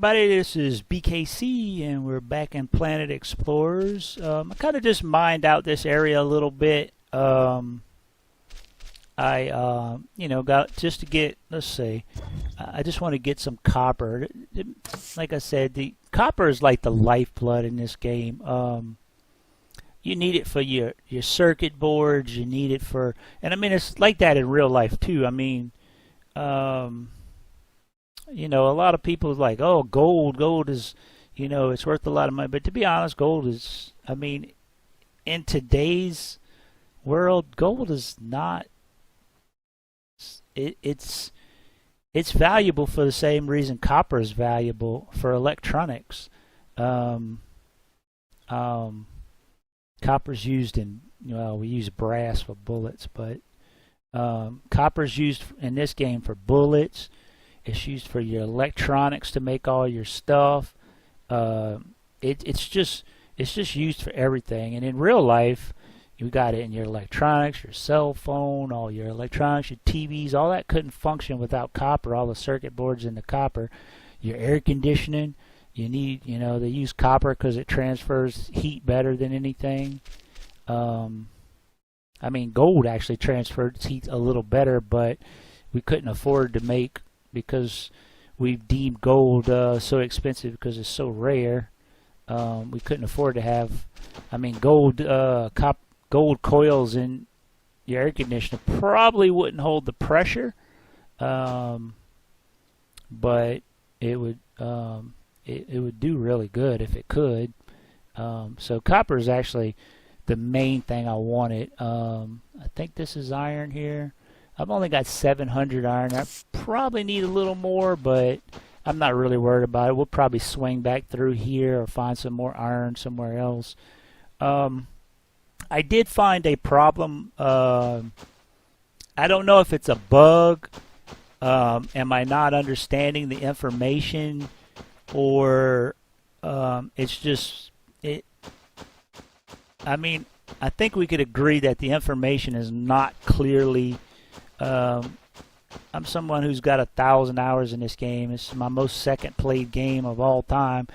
everybody, this is BKC and we're back in Planet Explorers. I kind of just mined out this area a little bit. Got just to get, let's see, I just want to get some copper. Like I said, the copper is like the lifeblood in this game. You need it for your circuit boards, you need it for, and I mean it's like that in real life too. I mean, a lot of people are like, oh, gold is, it's worth a lot of money. But to be honest, gold is, I mean, in today's world, gold is not, it's valuable for the same reason copper is valuable for electronics. Copper's used in, we use brass for bullets, but copper's used in this game for bullets. It's used for your electronics to make all your stuff. It's just used for everything. And in real life, you got it in your electronics, your cell phone, all your electronics, your TVs. All that couldn't function without copper. All the circuit boards in the copper. Your air conditioning, you need, they use copper because it transfers heat better than anything. I mean, gold actually transfers heat a little better, but we couldn't afford to make, because we've deemed gold so expensive because it's so rare. We couldn't afford to have, I mean, gold coils in your air conditioner probably wouldn't hold the pressure, but it would do really good if it could. So copper is actually the main thing I wanted. I think this is iron here. I've only got 700 iron. I probably need a little more, but I'm not really worried about it. We'll probably swing back through here or find some more iron somewhere else. I did find a problem. I don't know if it's a bug. Am I not understanding the information, or it's just it? I mean, I think we could agree that the information is not clearly. I'm someone who's got 1,000 hours in this game. It's my most second played game of all time,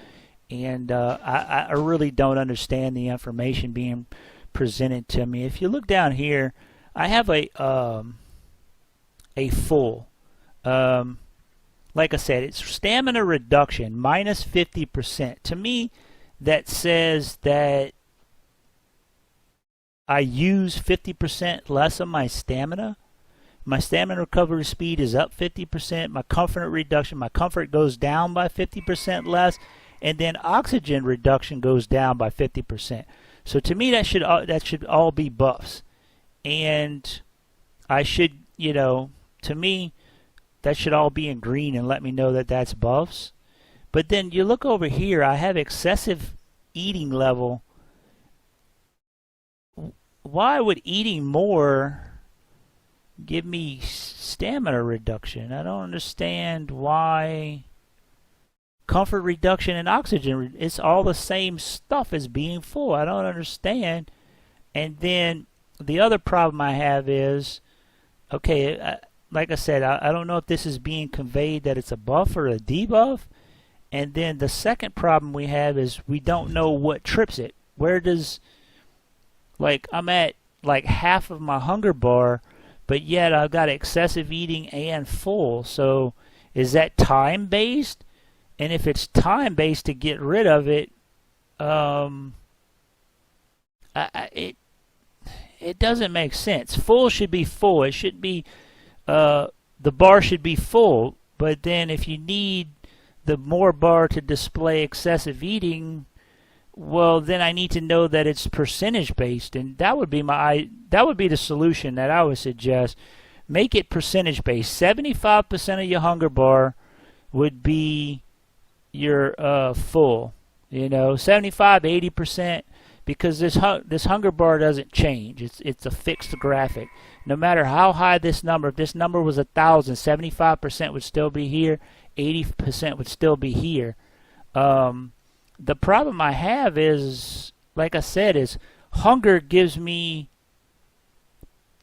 and I really don't understand the information being presented to me. If you look down here, I have a full. Like I said, it's stamina reduction minus 50%. To me, that says that I use 50% less of my stamina. My stamina recovery speed is up 50%. My comfort reduction, my comfort goes down by 50% less, and then oxygen reduction goes down by 50%. So to me, that should all be buffs, and I should, to me, that should all be in green and let me know that that's buffs. But then you look over here, I have excessive eating level. Why would eating more give me stamina reduction? I don't understand why. Comfort reduction and oxygen, it's all the same stuff as being full. I don't understand. And then the other problem I have is, okay, like I said, I don't know if this is being conveyed that it's a buff or a debuff. And then the second problem we have is we don't know what trips it. Where does, like, I'm at like half of my hunger bar, but yet I've got excessive eating and full. So is that time based? And if it's time based to get rid of it, it doesn't make sense. Full should be full. It should be the bar should be full. But then if you need the more bar to display excessive eating, well, then I need to know that it's percentage based, and that would be the solution that I would suggest. Make it percentage based. 75% of your hunger bar would be your full. 75, 80%, because this hunger bar doesn't change. It's a fixed graphic. No matter how high this number, if this number was 1,000, 75% would still be here. 80% would still be here. The problem I have is, like I said, is hunger gives me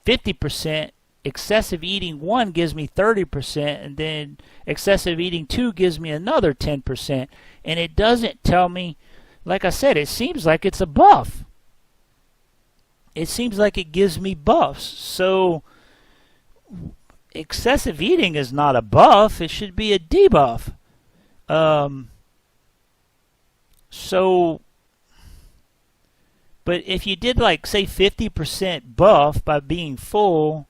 50%, excessive eating 1 gives me 30%, and then excessive eating 2 gives me another 10%. And it doesn't tell me, like I said, it seems like it's a buff. It seems like it gives me buffs. So excessive eating is not a buff. It should be a debuff. But if you did, like, say 50% buff by being full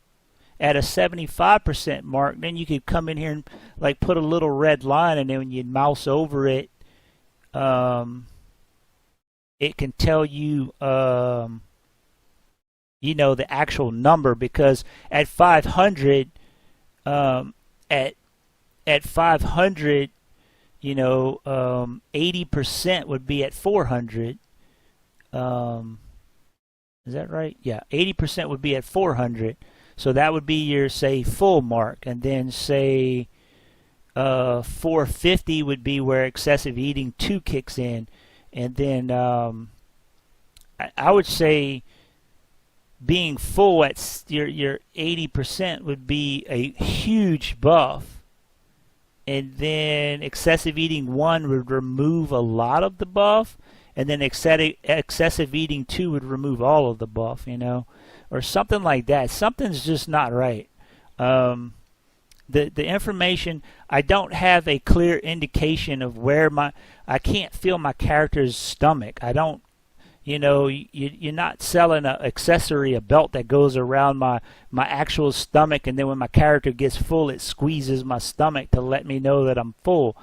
at a 75% mark, then you could come in here and like put a little red line, and then when you mouse over it, it can tell you, you know, the actual number, because at 500, at 500, you know, 80% would be at 400. Is that right? Yeah, 80% would be at 400. So that would be your, say, full mark. And then, say, 450 would be where excessive eating 2 kicks in. And then I would say being full at your 80% would be a huge buff. And then excessive eating 1 would remove a lot of the buff. And then excessive eating 2 would remove all of the buff, you know, or something like that. Something's just not right. The information, I don't have a clear indication of where I can't feel my character's stomach. I don't, you know, you're not selling an accessory, a belt that goes around my actual stomach, and then when my character gets full, it squeezes my stomach to let me know that I'm full.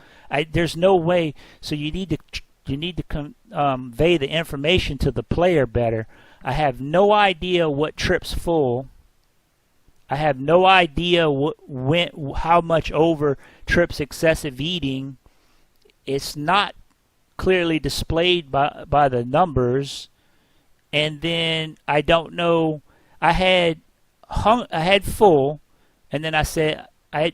There's no way, so you need to convey the information to the player better. I have no idea what trips full. I have no idea how much over trips excessive eating. It's not clearly displayed by the numbers. And then I don't know. I had full, and then I said I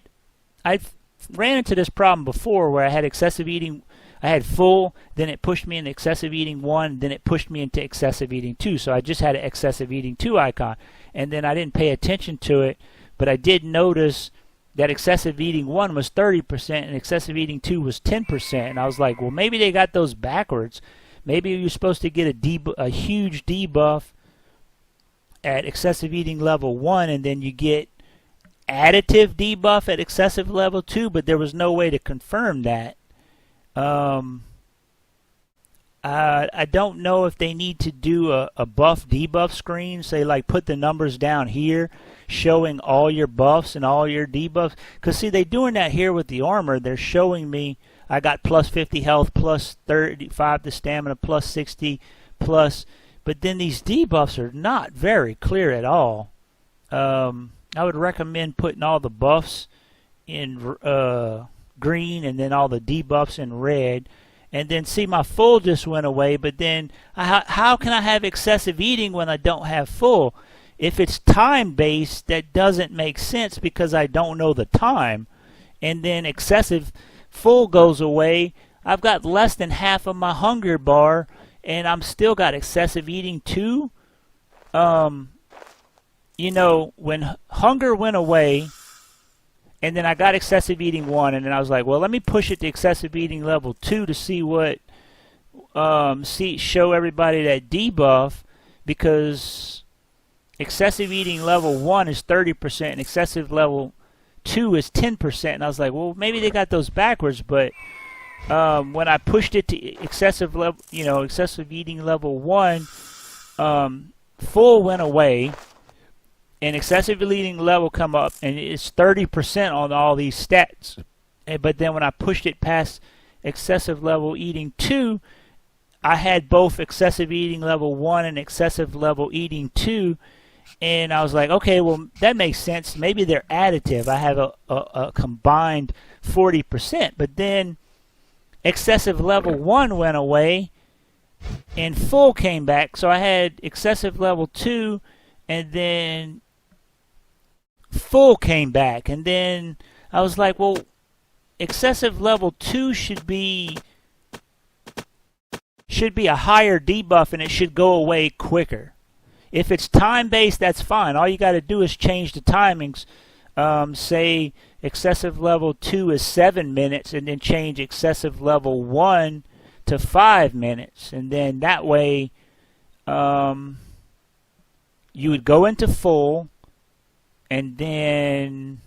ran into this problem before where I had excessive eating. I had full, then it pushed me into excessive eating 1, then it pushed me into excessive eating 2. So I just had an excessive eating 2 icon. And then I didn't pay attention to it, but I did notice that excessive eating 1 was 30% and excessive eating 2 was 10%. And I was like, well, maybe they got those backwards. Maybe you're supposed to get a huge debuff at excessive eating level 1, and then you get additive debuff at excessive level 2, but there was no way to confirm that. I don't know if they need to do a buff debuff screen, say like put the numbers down here showing all your buffs and all your debuffs, because see, they're doing that here with the armor. They're showing me I got plus 50 health, plus 35 to stamina, plus 60, plus, but then these debuffs are not very clear at all. I would recommend putting all the buffs in green and then all the debuffs in red. And then see, my full just went away, but then how can I have excessive eating when I don't have full? If it's time based, that doesn't make sense because I don't know the time. And then excessive full goes away. I've got less than half of my hunger bar, and I'm still got excessive eating too. You know, when hunger went away, and then I got excessive eating 1, and then I was like, well, let me push it to excessive eating level 2 to see what, show everybody that debuff, because excessive eating level 1 is 30% and excessive level 2 is 10%. And I was like, well, maybe they got those backwards, but when I pushed it to excessive level, you know, excessive eating level 1, full went away. And excessive eating level come up, and it's 30% on all these stats. But then when I pushed it past excessive level eating 2, I had both excessive eating level 1 and excessive level eating 2. And I was like, okay, well, that makes sense. Maybe they're additive. I have a combined 40%. But then excessive level 1 went away, and full came back. So I had excessive level 2, and then full came back, and then I was like, well, excessive level 2 should be a higher debuff, and it should go away quicker. if it's time-based, that's fine. All you got to do is change the timings. Say excessive level 2 is 7 minutes, and then change excessive level 1 to 5 minutes. And then that way you would go into full, and then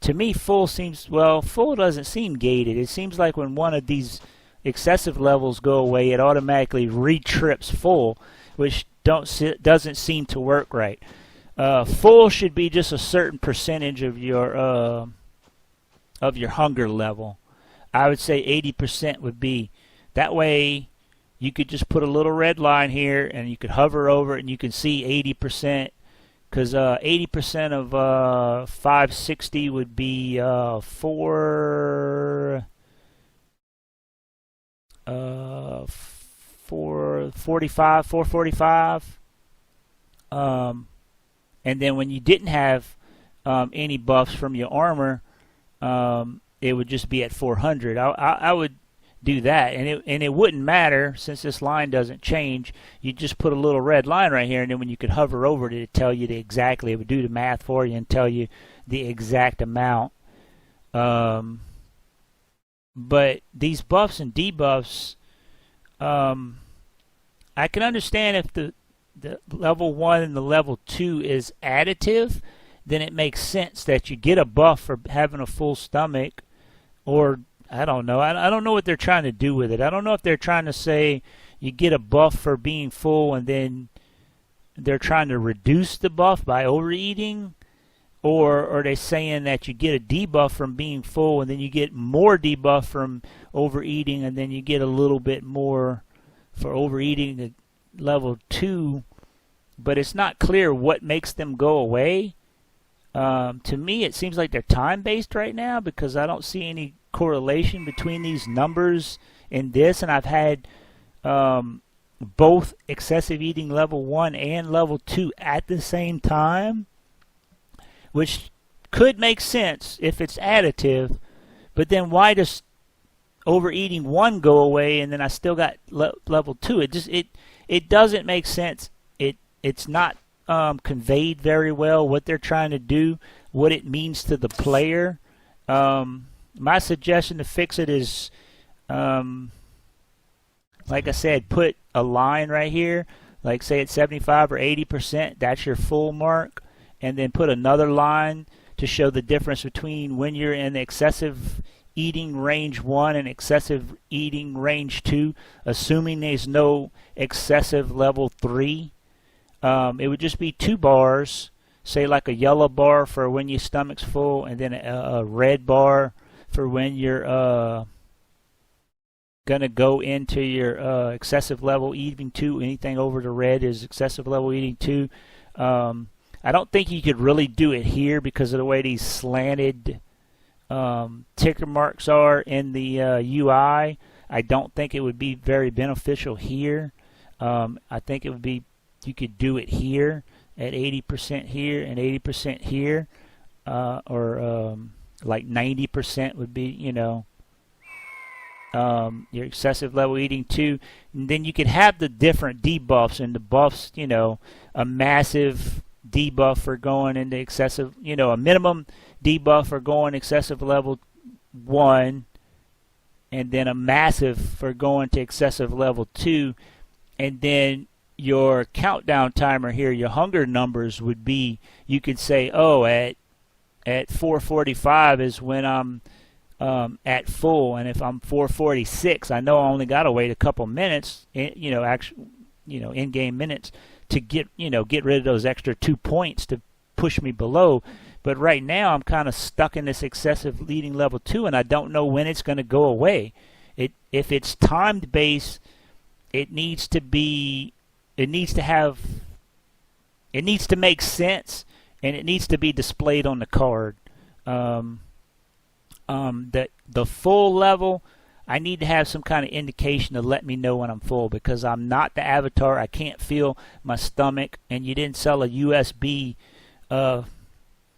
to me full seems, well, full doesn't seem gated. It seems like when one of these excessive levels go away, it automatically retrips full, which doesn't seem to work right. Full should be just a certain percentage of your hunger level. I would say 80% would be. That way you could just put a little red line here, and you could hover over it, and you can see 80%, because 80% of 560 would be 445. And then when you didn't have any buffs from your armor, it would just be at 400. I would do that, and it wouldn't matter since this line doesn't change. You just put a little red line right here, and then when you could hover over it, it'd tell you exactly. It would do the math for you and tell you the exact amount. But these buffs and debuffs, I can understand if the level 1 and the level 2 is additive, then it makes sense that you get a buff for having a full stomach, or I don't know. I don't know what they're trying to do with it. I don't know if they're trying to say you get a buff for being full, and then they're trying to reduce the buff by overeating, or are they saying that you get a debuff from being full, and then you get more debuff from overeating, and then you get a little bit more for overeating at level 2, but it's not clear what makes them go away. To me, it seems like they're time-based right now, because I don't see any correlation between these numbers in this, and I've had both excessive eating level 1 and level 2 at the same time, which could make sense if it's additive, but then why does overeating 1 go away and then I still got level 2? It doesn't make sense. It's not conveyed very well what they're trying to do, what it means to the player. My suggestion to fix it is, like I said, put a line right here, like say it's 75 or 80%, that's your full mark, and then put another line to show the difference between when you're in excessive eating range 1 and excessive eating range 2, assuming there's no excessive level 3. It would just be 2 bars, say like a yellow bar for when your stomach's full, and then a red bar for when you're gonna go into your excessive level eating 2. Anything over the red is excessive level eating 2. I don't think you could really do it here because of the way these slanted ticker marks are in the UI. I don't think it would be very beneficial here. I think it would be, you could do it here at 80% here and 80% here, or like 90% would be, you know, your excessive level eating 2. And then you could have the different debuffs, and the buffs, you know, a massive debuff for going into excessive, you know, a minimum debuff for going excessive level 1, and then a massive for going to excessive level 2, and then your countdown timer here, your hunger numbers would be, you could say, oh, at 445 is when I'm at full, and if I'm 446, I know I only got to wait a couple minutes, you know, actual, you know, in-game minutes to get, you know, get rid of those extra 2 points to push me below. But right now I'm kind of stuck in this excessive leading level 2, and I don't know when it's going to go away. If it's timed based, it needs to be, it needs to make sense, and it needs to be displayed on the card. That the full level, I need to have some kind of indication to let me know when I'm full, because I'm not the avatar. I can't feel my stomach, and you didn't sell a USB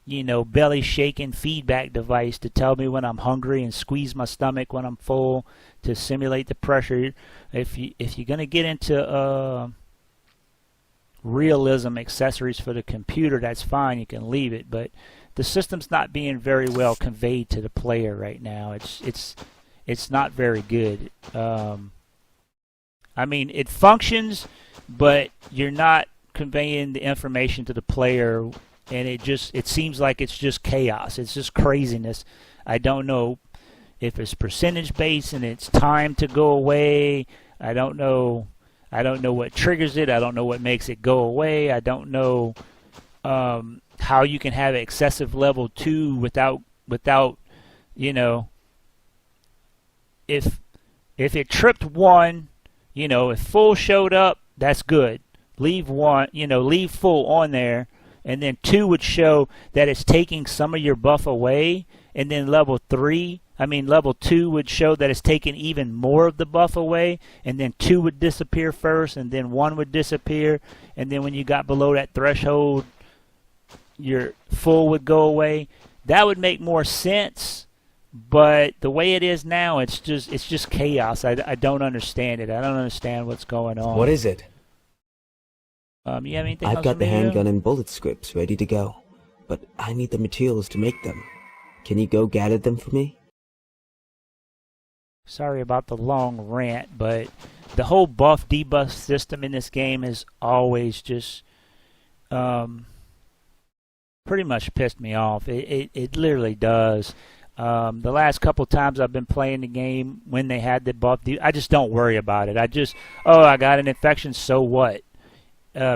you know, belly shaking feedback device to tell me when I'm hungry and squeeze my stomach when I'm full to simulate the pressure. If you're going to get into realism accessories for the computer, that's fine, you can leave it, but the system's not being very well conveyed to the player right now. It's not very good. I mean, it functions, but you're not conveying the information to the player, and it seems like it's just chaos. It's just craziness. I don't know if it's percentage based and it's time to go away. I don't know what triggers it. I don't know what makes it go away. I don't know how you can have excessive level 2 without you know, if it tripped 1, you know, if full showed up, that's good. Leave 1, you know, leave full on there, and then 2 would show that it's taking some of your buff away, and then level 2 would show that it's taking even more of the buff away, and then 2 would disappear first, and then 1 would disappear, and then when you got below that threshold, your full would go away. That would make more sense, but the way it is now, it's just chaos. I don't understand it. I don't understand what's going on. What is it? You have anything I've else got for the me to do? handgun and bullet scripts ready to go, but I need the materials to make them. Can you go gather them for me? Sorry about the long rant, but the whole buff debuff system in this game is always just pretty much pissed me off. It literally does. The last couple times I've been playing the game, when they had the buff, I just don't worry about it. I got an infection, so what?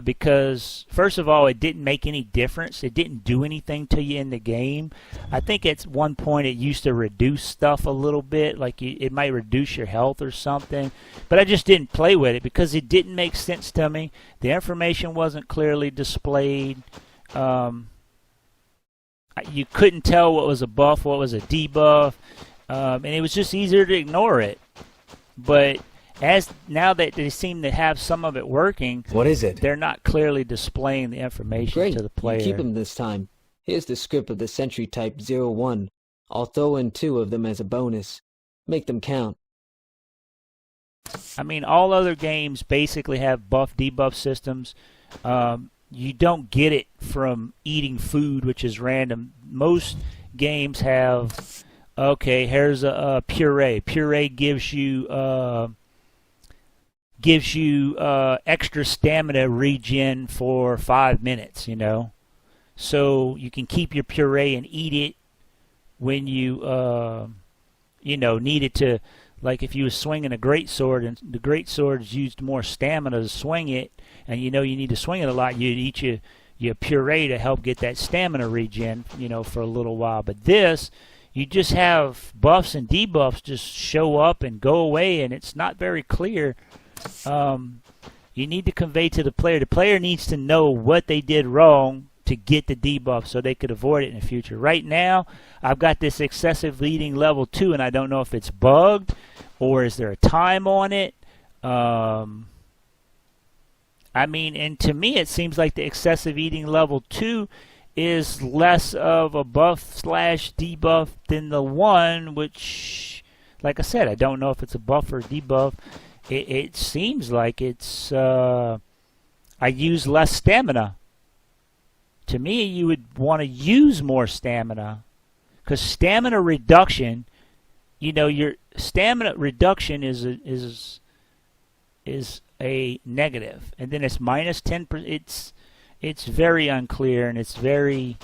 Because first of all, it didn't make any difference. It didn't do anything to you in the game. I think at one point it used to reduce stuff a little bit, like it might reduce your health or something, but I just didn't play with it because it didn't make sense to me. The information wasn't clearly displayed. You couldn't tell what was a buff, what was a debuff, and it was just easier to ignore it. But now that they seem to have some of it working, What is it? they're not clearly displaying the information Great, to the player. you keep them this time. Here's the script of the Sentry Type 01. I'll throw in 2 of them as a bonus. Make them count. I mean, all other games basically have buff debuff systems. You don't get it from eating food, which is random. Most games have, okay, here's a puree. Puree gives you extra stamina regen for 5 minutes, you know. So you can keep your puree and eat it when you need it to, like if you were swinging a greatsword and the greatsword's used more stamina to swing it, and you know you need to swing it a lot, you'd eat your puree to help get that stamina regen, you know, for a little while. But this, you just have buffs and debuffs just show up and go away, and it's not very clear. You need to convey to the player. The player needs to know what they did wrong to get the debuff so they could avoid it in the future. Right now, I've got this excessive leading level 2, and I don't know if it's bugged or is there a time on it. I mean, and to me, it seems like the excessive eating level 2 is less of a buff slash debuff than the 1, which, like I said, I don't know if it's a buff or a debuff. It seems like it's, I use less stamina. To me, you would want to use more stamina, because stamina reduction, you know, your stamina reduction is a negative, and then it's minus 10%. It's very unclear, and it's very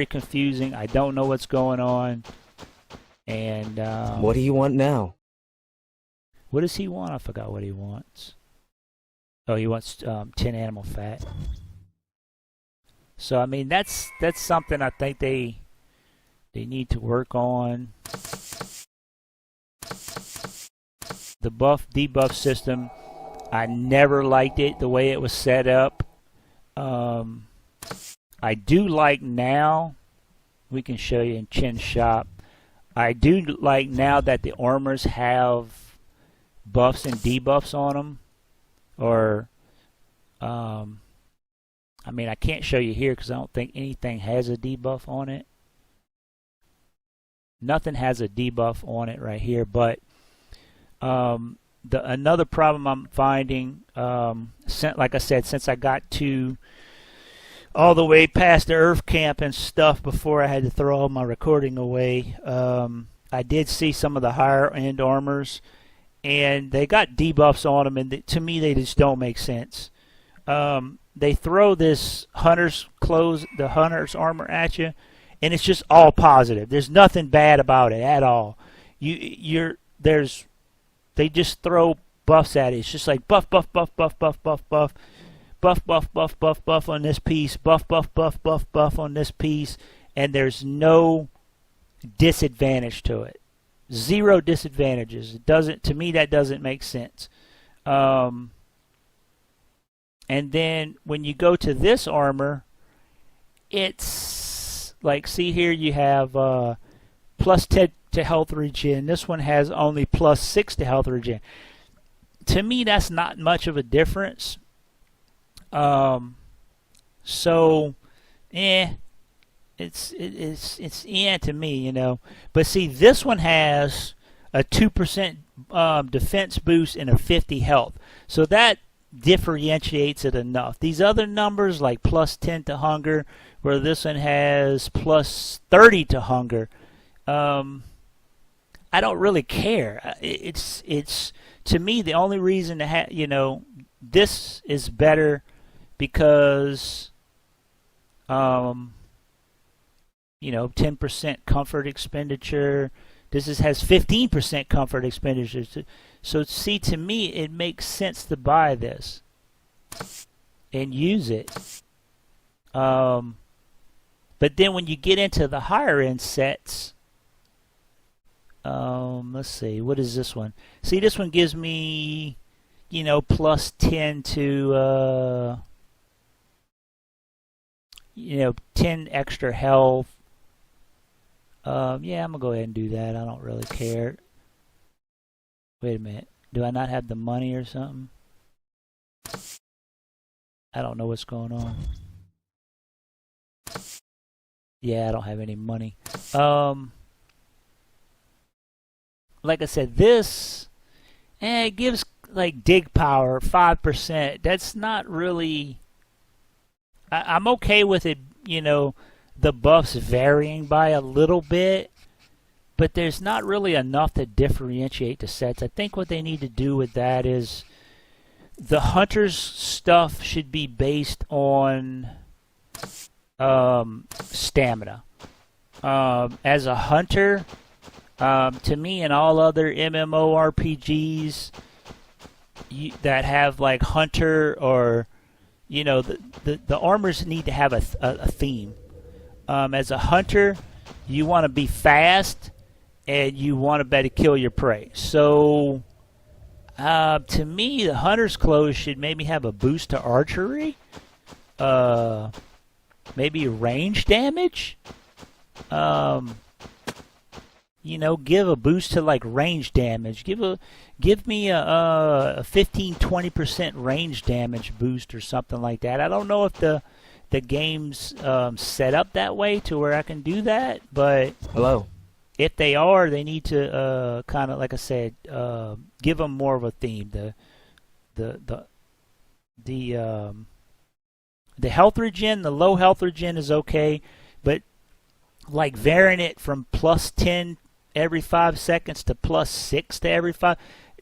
confusing. I don't know what's going on. And What do you want now? what does he want? I forgot what he wants. Oh, he wants 10 animal fat. So I mean, that's something I think they need to work on. The buff debuff system, I never liked it the way it was set up. I do like now, we can show you in Chin Shop, I do like now that the armors have buffs and debuffs on them. Or I mean, I can't show you here because I don't think anything has a debuff on it. Nothing has a debuff on it right here, but another problem I'm finding, like I said, since I got to all the way past the Earth camp and stuff before I had to throw all my recording away, I did see some of the higher end armors, and they got debuffs on them, and to me they just don't make sense. They throw this hunter's clothes, the hunter's armor at you, and it's just all positive. There's nothing bad about it at all. They just throw buffs at it. It's just like buff, buff, buff, buff, buff, buff, buff, buff, buff, buff, buff, buff on this piece, buff, buff, buff, buff, buff on this piece, and there's no disadvantage to it. Zero disadvantages. To me, that doesn't make sense. And then when you go to this armor, it's like, see here, you have plus 10 to health regen. This one has only plus 6 to health regen. To me, that's not much of a difference. It's to me, you know. But see, this one has a 2% defense boost and a 50 health. So that differentiates it enough. These other numbers, like plus 10 to hunger, where this one has plus 30 to hunger, I don't really care. It's to me, the only reason to have, you know, this is better because, you know, 10% comfort expenditure. This has 15% comfort expenditure. So see, to me, it makes sense to buy this and use it. But then when you get into the higher end sets, let's see, what is this one? See, this one gives me, you know, plus 10 to, you know, 10 extra health. Yeah, I'm going to go ahead and do that. I don't really care. Wait a minute. Do I not have the money or something? I don't know what's going on. Yeah, I don't have any money. Like I said, this it gives like dig power 5%. That's not really. I'm okay with it, you know, the buffs varying by a little bit, but there's not really enough to differentiate the sets. I think what they need to do with that is the hunter's stuff should be based on stamina. As a hunter, to me and all other MMORPGs that have like hunter or, you know, the armors need to have a theme. As a hunter, you want to be fast and you want to better kill your prey. So, to me, the hunter's clothes should maybe have a boost to archery, maybe range damage. You know, give a boost to like range damage. Give me a 15-20% range damage boost or something like that. I don't know if the game's set up that way to where I can do that, but Hello. if they are, they need to kind of, like I said, give them more of a theme. The health regen, the low health regen is okay, but like varying it from plus 10 every 5 seconds to plus 6 to every 5.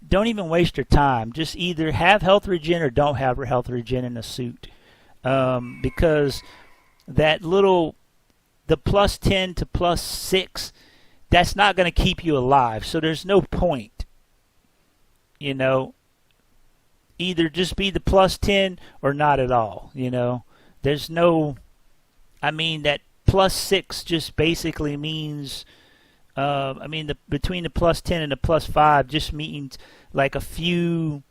Don't even waste your time. Just either have health regen or don't have health regen in a suit. Because the plus 10 to plus 6, that's not going to keep you alive. So there's no point. You know, either just be the plus 10 or not at all. You know, there's no, I mean, that plus 6 just basically means, between the plus 10 and the plus 5 just means like a few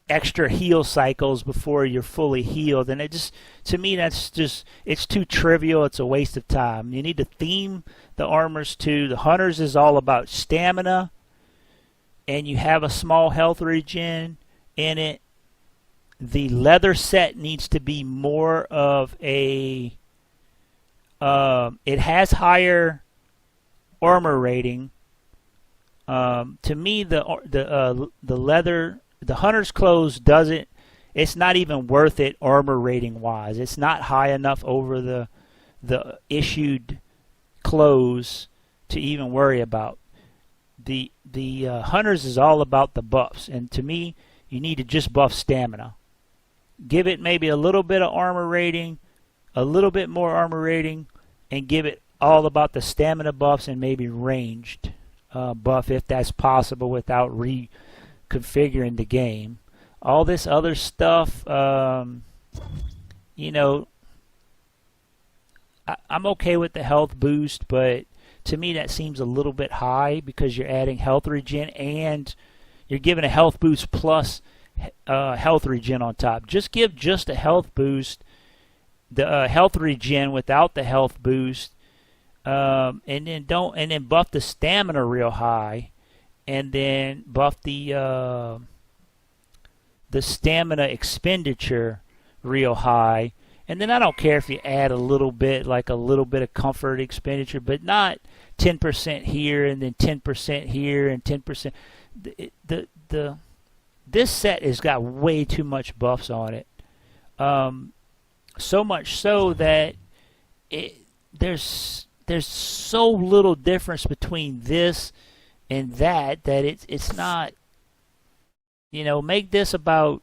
extra heal cycles before you're fully healed, and it just, to me, that's just, it's too trivial. It's a waste of time. You need to theme the armors to the hunters is all about stamina, and you have a small health regen in it. The leather set needs to be more of a it has higher armor rating, To me, the leather, the hunter's clothes doesn't. It's not even worth it armor rating wise. It's not high enough over the issued clothes to even worry about. The hunters is all about the buffs, and to me, you need to just buff stamina. Give it maybe a little bit of armor rating, a little bit more armor rating, and give it all about the stamina buffs and maybe ranged buff if that's possible without reconfiguring the game. All this other stuff, you know, I'm okay with the health boost, but to me that seems a little bit high because you're adding health regen and you're giving a health boost plus health regen on top. Just give just a health boost, the health regen without the health boost, and then buff the stamina real high, and then buff the stamina expenditure real high. And then I don't care if you add a little bit, like a little bit of comfort expenditure, but not 10% here and then 10% here and 10%. This set has got way too much buffs on it. So much so that there's so little difference between this and that it's not. You know, make this about,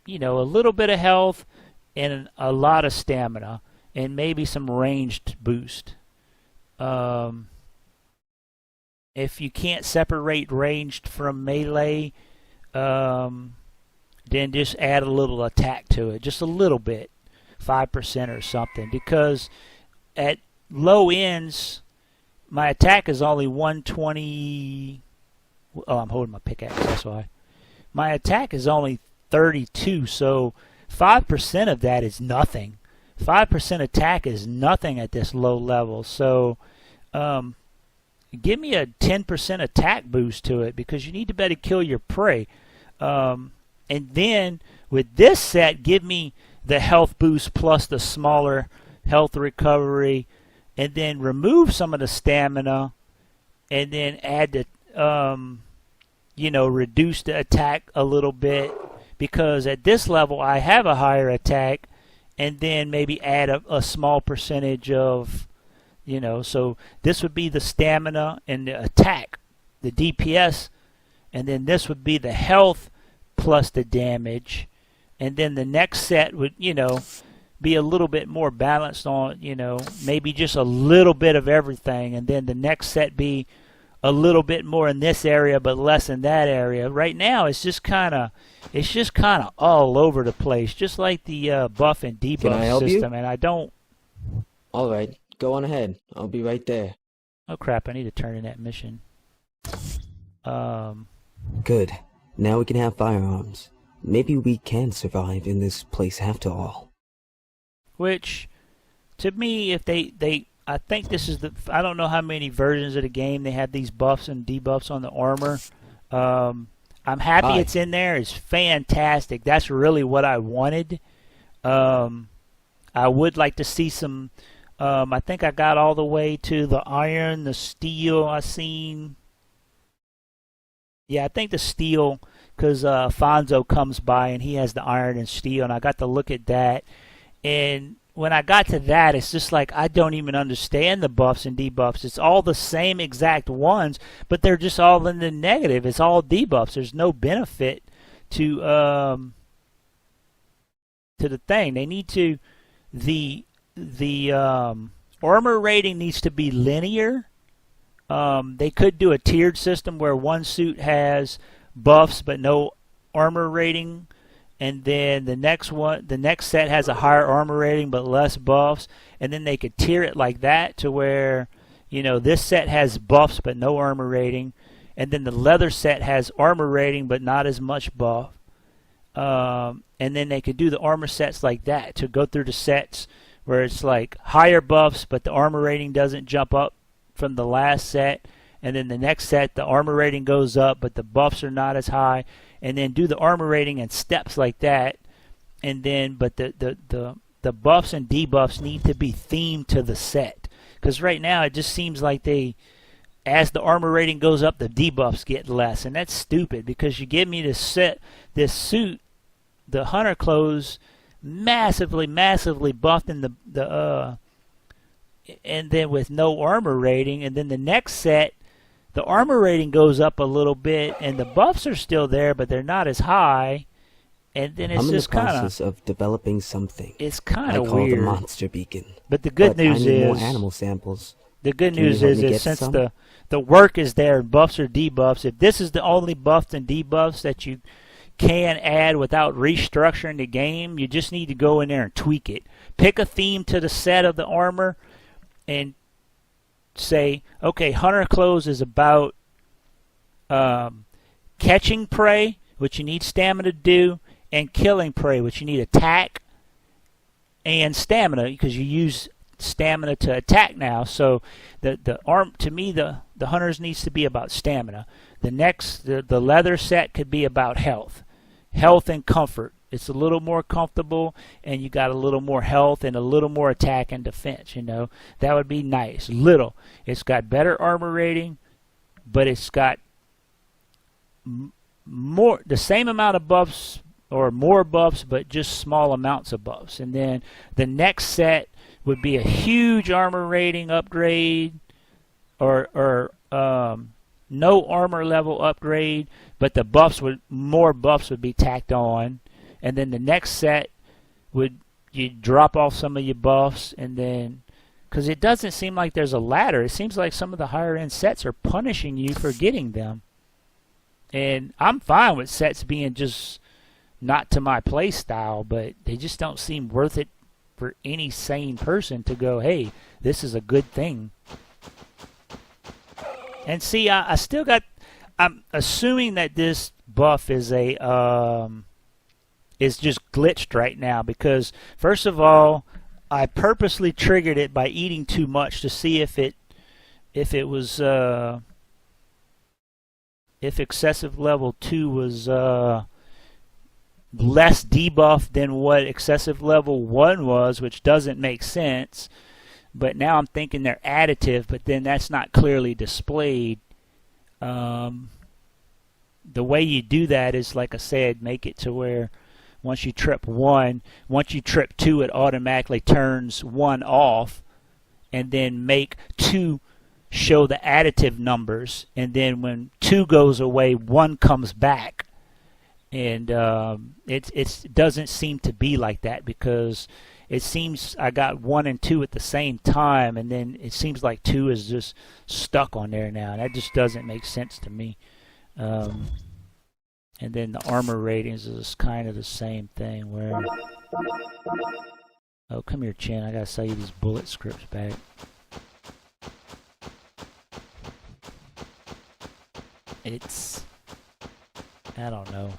you know, a little bit of health and a lot of stamina and maybe some ranged boost. If you can't separate ranged from melee, then just add a little attack to it, just a little bit, 5% or something. Because at low ends, my attack is only 120. Oh, I'm holding my pickaxe, that's why. My attack is only 32, so 5% of that is nothing. 5% attack is nothing at this low level. So give me a 10% attack boost to it because you need to better kill your prey. And then with this set, give me the health boost plus the smaller health recovery, and then remove some of the stamina, and then add the you know, reduce the attack a little bit, because at this level I have a higher attack, and then maybe add a small percentage of, you know, so this would be the stamina and the attack, the DPS, and then this would be the health plus the damage, and then the next set would, you know, be a little bit more balanced on, you know, maybe just a little bit of everything, and then the next set be a little bit more in this area but less in that area. Right now it's just kind of all over the place, just like the buff and debuff system. And I don't. All right, go on ahead. I'll be right there. Oh crap! I need to turn in that mission. Good. Now we can have firearms. Maybe we can survive in this place after all. Which, to me, if they I think this is I don't know how many versions of the game they have these buffs and debuffs on the armor. I'm happy it's in there. It's fantastic. That's really what I wanted. I would like to see some. I think I got all the way to the iron, the steel. I seen. Yeah, I think the steel, because Fonzo comes by and he has the iron and steel, and I got to look at that. And when I got to that, it's just like I don't even understand the buffs and debuffs. It's all the same exact ones, but they're just all in the negative. It's all debuffs. There's no benefit to the thing. They need to the armor rating needs to be linear. They could do a tiered system where one suit has buffs but no armor rating, and then the next set has a higher armor rating but less buffs, and then they could tier it like that to where, you know, this set has buffs but no armor rating, and then the leather set has armor rating but not as much buff. And then they could do the armor sets like that to go through the sets where it's like higher buffs but the armor rating doesn't jump up from the last set, and then the next set the armor rating goes up but the buffs are not as high, and then do the armor rating in steps like that, and then but the buffs and debuffs need to be themed to the set, because right now it just seems like they as the armor rating goes up, the debuffs get less, and that's stupid because you give me this suit, the hunter clothes, massively buffed in the and then with no armor rating, and then the next set, the armor rating goes up a little bit, and the buffs are still there, but they're not as high, and then it's just kind I'm in the process of developing something. It's kind of I call weird. the monster beacon. But the good But news I need is more animal samples. the good Can you news help is me that get since some? the work is there and buffs or debuffs, if this is the only buffs and debuffs that you can add without restructuring the game, you just need to go in there and tweak it. Pick a theme to the set of the armor and say, okay, hunter clothes is about catching prey, which you need stamina to do, and killing prey, which you need attack and stamina, because you use stamina to attack now. So the hunters needs to be about stamina. The next, the leather set could be about health and comfort. It's a little more comfortable, and you got a little more health and a little more attack and defense. You know, that would be nice. Little. It's got better armor rating, but it's got more, the same amount of buffs or more buffs, but just small amounts of buffs. And then the next set would be a huge armor rating upgrade, or no armor level upgrade, but more buffs would be tacked on. And then the next set you drop off some of your buffs, and then, because it doesn't seem like there's a ladder. It seems like some of the higher end sets are punishing you for getting them. And I'm fine with sets being just not to my play style, but they just don't seem worth it for any sane person to go, hey, this is a good thing. And see, I still got, I'm assuming that this buff is is just glitched right now, because first of all, I purposely triggered it by eating too much to see if it was if excessive level 2 was less debuff than what excessive level 1 was, which doesn't make sense. But now I'm thinking they're additive, but then that's not clearly displayed. The way you do that is, like I said, make it to where once you trip 1, once you trip 2, it automatically turns 1 off, and then make 2 show the additive numbers, and then when 2 goes away, 1 comes back. And it doesn't seem to be like that, because it seems I got 1 and 2 at the same time, and then it seems like 2 is just stuck on there now. That just doesn't make sense to me. And then the armor ratings is kind of the same thing. Where, oh, come here, Chin. I gotta sell you these bullet scripts back. It's, I don't know.